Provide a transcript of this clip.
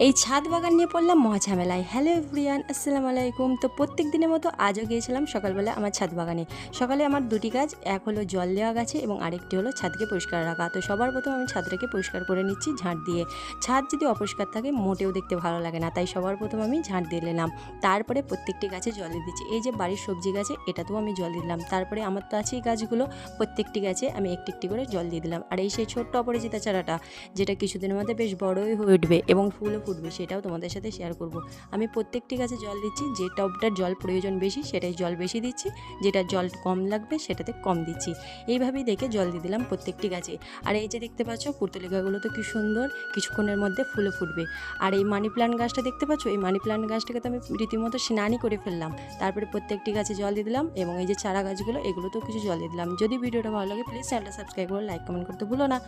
এই ছাদ বাগান নিয়ে পড়লাম মহাঝামেলায়। হ্যালো এভরিওয়ান, আসসালামু আলাইকুম। তো প্রত্যেক দিনের মতো আজও গিয়েছিলাম সকালবেলা আমার ছাদ বাগানে। সকালে আমার দুটি কাজ, এক হলো জল দেওয়া গাছে এবং আরেকটি হলো ছাদকে পরিষ্কার রাখা। তো সবার প্রথম আমি ছাদটাকে পরিষ্কার করে নিচ্ছি ঝাঁট দিয়ে। ছাদ যদি অপরিষ্কার থাকে মোটেও দেখতে ভালো লাগে না, তাই সবার প্রথম আমি ঝাঁট দিয়ে নিলাম। তারপরে প্রত্যেকটি গাছে জল দিয়ে দিচ্ছি। এই যে বাড়ির সবজি গাছে এটাতেও আমি জল দিলাম। তারপরে আমার তো আছেই গাছগুলো, প্রত্যেকটি গাছে আমি একটি একটি করে জল দিয়ে দিলাম। আর এই সেই ছোট্ট অপরাজিতা চারাটা, যেটা কিছুদিনের মধ্যে বেশ বড়ই হয়ে উঠবে এবং ফুলও ফুটবে, সেটাও তোমাদের সাথে শেয়ার করব। আমি প্রত্যেকটি গাছে জল দিচ্ছি, যে টবটার জল প্রয়োজন বেশি সেটাই জল বেশি দিচ্ছি, যেটা জল কম লাগবে সেটাতে কম দিচ্ছি। এইভাবেই দেখে জল দিয়ে দিলাম প্রত্যেকটি গাছে। আর এই যে দেখতে পাচ্ছ পুর্তলিকাগুলো তো কি সুন্দর, কিছুক্ষণের মধ্যে ফুলে ফুটবে। আর এই মানি প্লান্ট গাছটা দেখতে পাচ্ছ, এই মানি প্লান্ট গাছটাকে তো আমি রীতিমতো স্নানই করে ফেললাম। তারপরে প্রত্যেকটি গাছে জল দিয়ে দিলাম এবং এই যে চারা গাছগুলো এগুলোতেও কিছু জল দিয়ে দিলাম। যদি ভিডিওটা ভালো লাগে প্লিজ চ্যানেলটা সাবস্ক্রাইব করে লাইক কমেন্ট করতে ভুলো না।